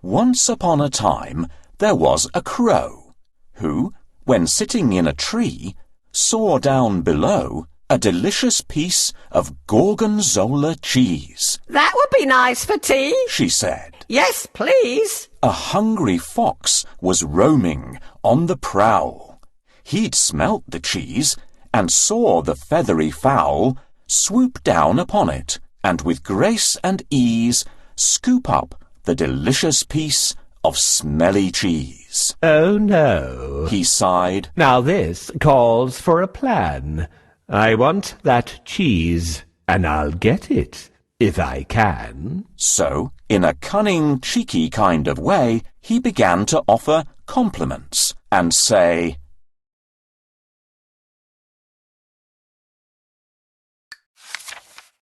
Once upon a time there was a crow who, when sitting in a tree, saw down below a delicious piece of gorgonzola cheese. "That would be nice for tea," she said. "Yes, please." A hungry fox was roaming on the prowl. He'd smelt the cheese and saw the feathery fowl swoop down upon it and with grace and ease scoop up the delicious piece of smelly cheese. "Oh, no," he sighed. "Now this calls for a plan. I want that cheese, and I'll get it, if I can." So, in a cunning, cheeky kind of way, he began to offer compliments and say,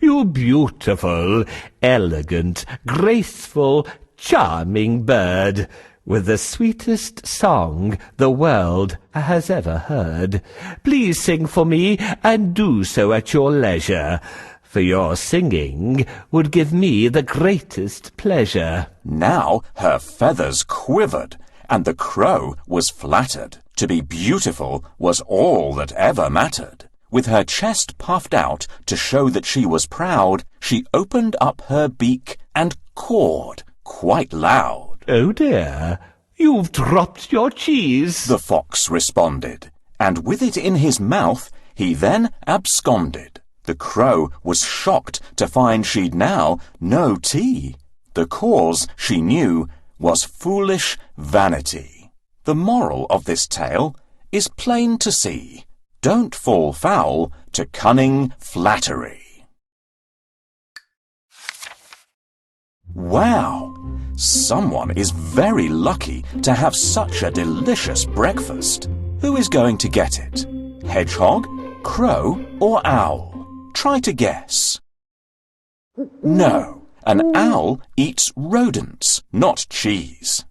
"You beautiful, elegant, graceful, charming bird, with the sweetest song the world has ever heard. Please sing for me, and do so at your leisure, for your singing would give me the greatest pleasure." Now her feathers quivered, and the crow was flattered. To be beautiful was all that ever mattered. With her chest puffed out to show that she was proud, she opened up her beak and cawed quite loud. "Oh dear, you've dropped your cheese," the fox responded, and with it in his mouth he then absconded. The crow was shocked to find she'd now no tea. The cause, she knew, was foolish vanity. The moral of this tale is plain to see. Don't fall foul to cunning flattery. Wow! Someone is very lucky to have such a delicious breakfast. Who is going to get it? Hedgehog, crow, or owl? Try to guess. No, an owl eats rodents, not cheese.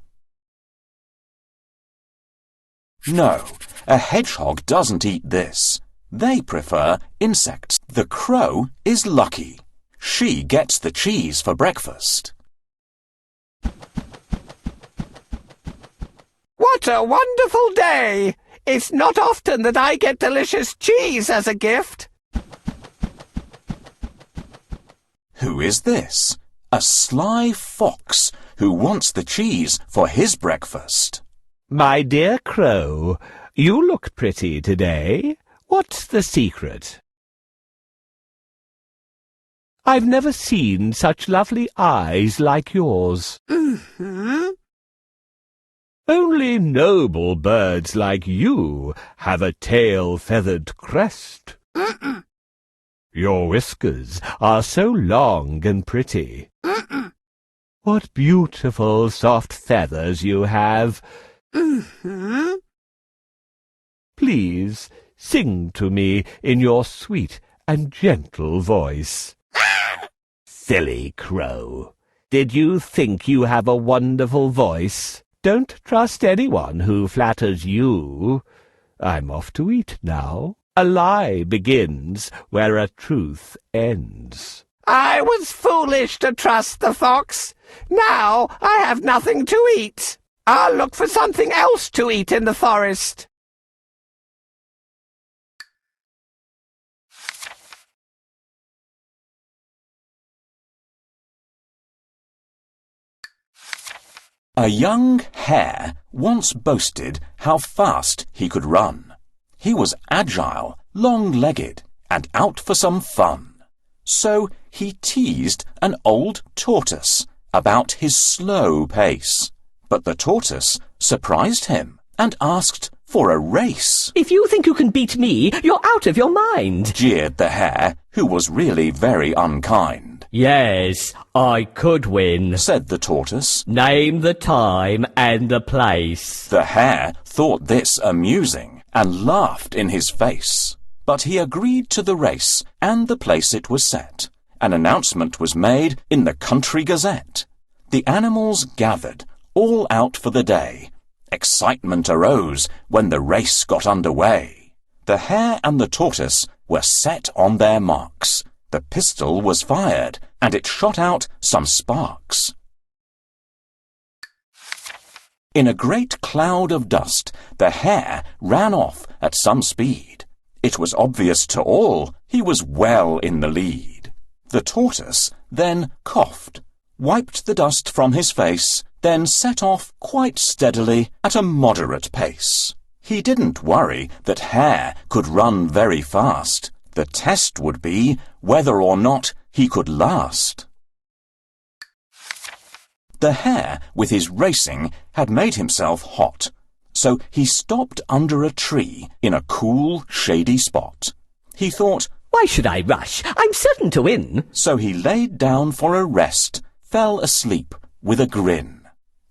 No, a hedgehog doesn't eat this. They prefer insects. The crow is lucky. She gets the cheese for breakfast. "What a wonderful day! It's not often that I get delicious cheese as a gift." Who is this? A sly fox who wants the cheese for his breakfast. "My dear crow, you look pretty today. What's the secret?" "I've never seen such lovely eyes like yours." "Only noble birds like you have a tail-feathered crest." "Your whiskers are so long and pretty." "What beautiful soft feathers you have." "Please sing to me in your sweet and gentle voice." Silly crow! Did you think you have a wonderful voice? Don't trust anyone who flatters you. I'm off to eat now. A lie begins where a truth ends. "I was foolish to trust the fox. Now I have nothing to eat. I'll look for something else to eat in the forest." A young hare once boasted how fast he could run. He was agile, long-legged, and out for some fun. So he teased an old tortoise about his slow pace. But the tortoise surprised him and asked for a race. "If you think you can beat me, you're out of your mind," jeered the hare, who was really very unkind. "Yes, I could win," said the tortoise. "Name the time and the place." The hare thought this amusing and laughed in his face. But he agreed to the race and the place it was set. An announcement was made in the Country Gazette. The animals gathered, all out for the day. Excitement arose when the race got underway. The hare and the tortoise were set on their marks. The pistol was fired, and it shot out some sparks. In a great cloud of dust, the hare ran off at some speed. It was obvious to all he was well in the lead. The tortoise then coughed, wiped the dust from his face, then set off quite steadily at a moderate pace. He didn't worry that Hare could run very fast. The test would be whether or not he could last. The hare, with his racing, had made himself hot, so he stopped under a tree in a cool, shady spot. He thought, Why should I rush? I'm certain to win. so he laid down for a rest, fell asleep with a grin.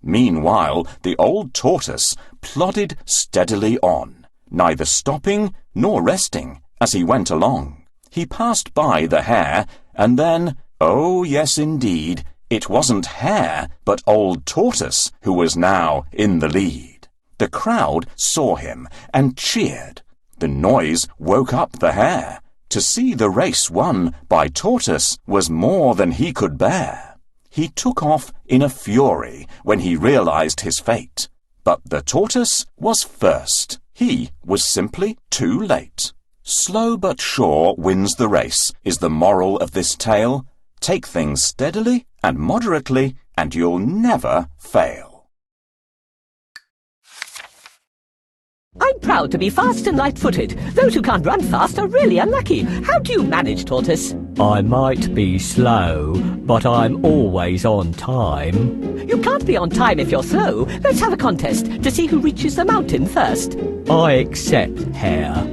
Meanwhile, the old tortoise plodded steadily on, neither stopping nor resting as he went along. He passed by the hare, and then, oh yes indeed, it wasn't Hare, but old Tortoise who was now in the lead. The crowd saw him and cheered. The noise woke up the hare. To see the race won by Tortoise was more than he could bear. He took off in a fury when he realized his fate. But the tortoise was first. He was simply too late. Slow but sure wins the race is the moral of this tale. Take things steadily and moderately, and you'll never fail. I'm proud to be fast and light-footed. Those who can't run fast are really unlucky. How do you manage, Tortoise? I might be slow, but I'm always on time. You can't be on time if you're slow. Let's have a contest to see who reaches the mountain first. I accept, Hare.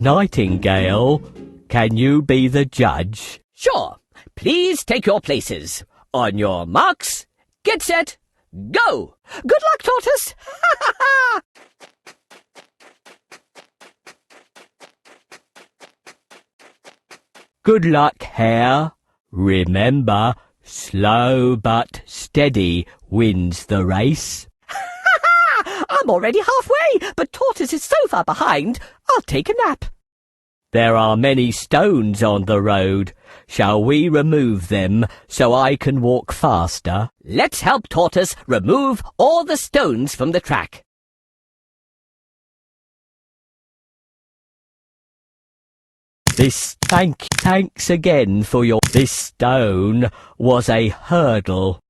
Nightingale, can you be the judge? Sure. Please take your places. On your marks, get set, go! Good luck, Tortoise! Ha ha ha! Good luck, Hare. Remember, slow but steady wins the race. I'm already halfway, but Tortoise is so far behind, I'll take a nap. There are many stones on the road. Shall we remove them so I can walk faster? Let's help Tortoise remove all the stones from the track. Thanks again for your... This stone was a hurdle.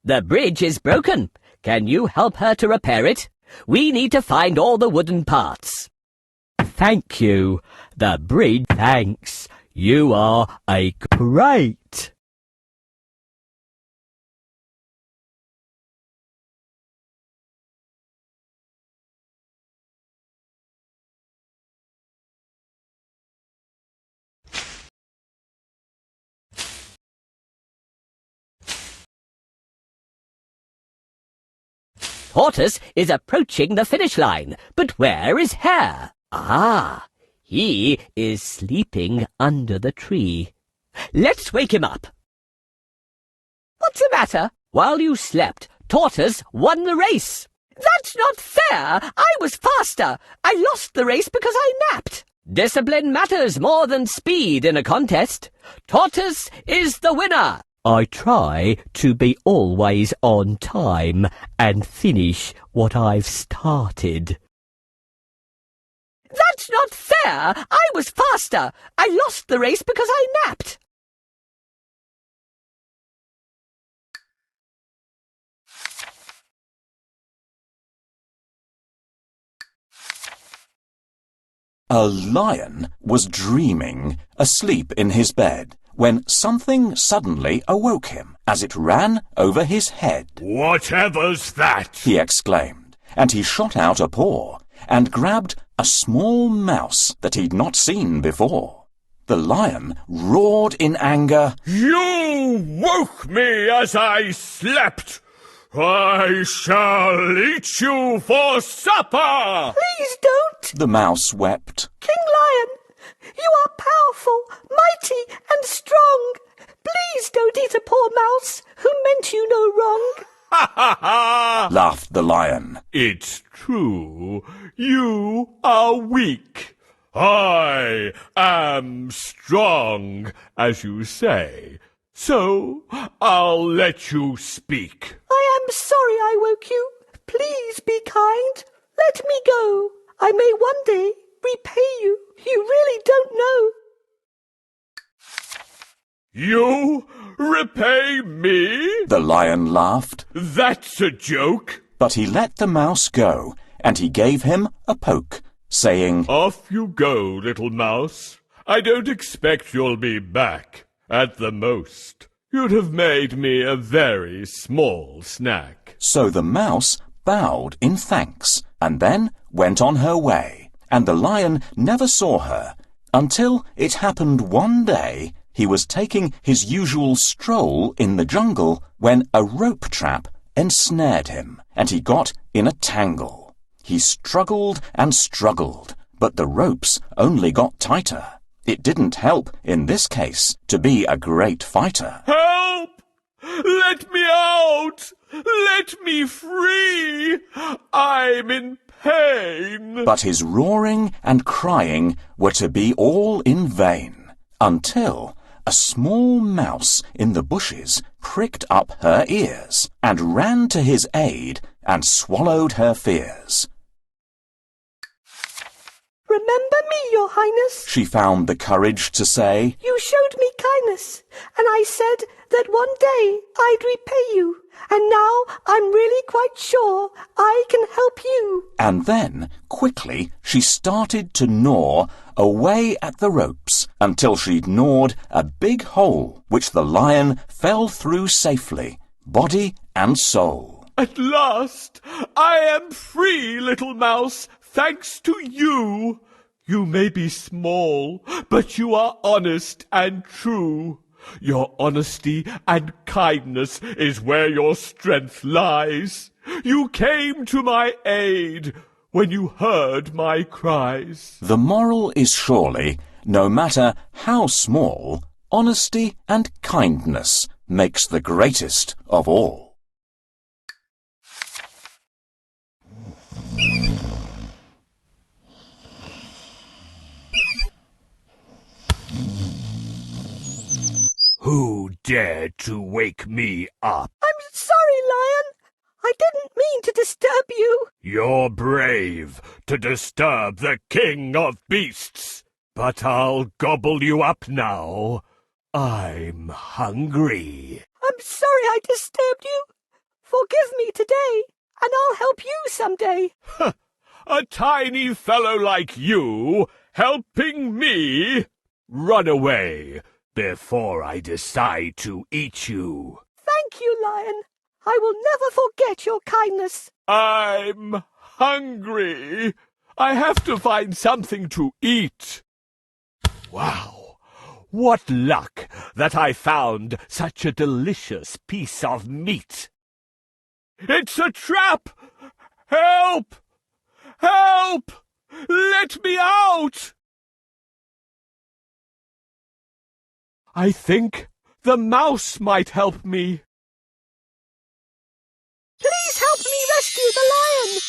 The bridge is broken. Can you help her to repair it? We need to find all the wooden parts. Thank you. The bridge... Thanks. You are a great... Tortoise is approaching the finish line, but where is Hare? Ah, he is sleeping under the tree. Let's wake him up. What's the matter? While you slept, Tortoise won the race. That's not fair. I was faster. I lost the race because I napped. Discipline matters more than speed in a contest. Tortoise is the winner. I try to be always on time and finish what I've started. That's not fair! I was faster! I lost the race because I napped! A lion was dreaming, asleep in his bed, when something suddenly awoke him as it ran over his head. Whatever's that? He exclaimed, and he shot out a paw and grabbed a small mouse that he'd not seen before. The lion roared in anger. You woke me as I slept. I shall eat you for supper. Please don't! The mouse wept. King Lion, you are powerful, mighty, and strong. Please don't eat a poor mouse who meant you no wrong. Ha ha ha! Laughed the lion. It's true. You are weak. I am strong, as you say. So I'll let you speak. I am sorry I woke you. Please be kind. Let me go. I may one day repay you. You really don't know. You repay me? The lion laughed, That's a joke. but he let the mouse go, and he gave him a poke, saying, Off you go, little mouse. I don't expect you'll be back. At the most, you'd have made me a very small snack. So the mouse bowed in thanks, and then went on her way, and the lion never saw her, until it happened one day he was taking his usual stroll in the jungle when a rope trap ensnared him, and he got in a tangle. He struggled and struggled, but the ropes only got tighter. It didn't help, in this case, to be a great fighter. Help! Let me out! Let me free! I'm in pain! But his roaring and crying were to be all in vain, until a small mouse in the bushes pricked up her ears, and ran to his aid, and swallowed her fears. Remember me, your highness. She found the courage to say, You showed me kindness, and I said that one day I'd repay you. And now I'm really quite sure I can help you. and then, quickly, she started to gnaw away at the ropes until she'd gnawed a big hole which the lion fell through safely, body and soul. At last, I am free, little mouse, thanks to you. You may be small, but you are honest and true. Your honesty and kindness is where your strength lies. You came to my aid when you heard my cries. The moral is surely, no matter how small, honesty and kindness makes the greatest of all. Who dared to wake me up? I'm sorry, Lion. I didn't mean to disturb you. You're brave to disturb the king of beasts, but I'll gobble you up now. I'm hungry. I'm sorry I disturbed you. Forgive me today, and I'll help you someday. A tiny fellow like you helping me? Run away before I decide to eat you. Thank you, Lion. I will never forget your kindness. I'm hungry. I have to find something to eat. Wow, what luck that I found such a delicious piece of meat. It's a trap! Help! Help! Let me out! I think the mouse might help me. Please help me rescue the lion.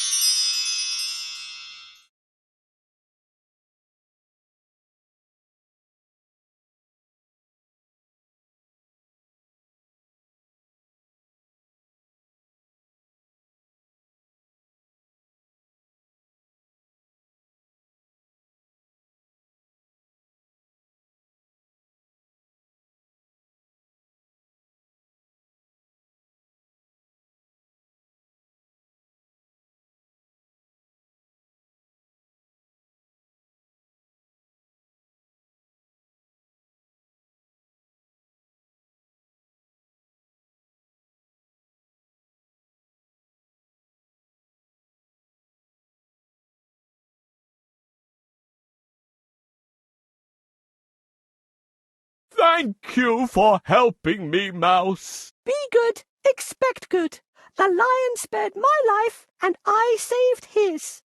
Thank you for helping me, Mouse. Be good, expect good. The lion spared my life, and I saved his.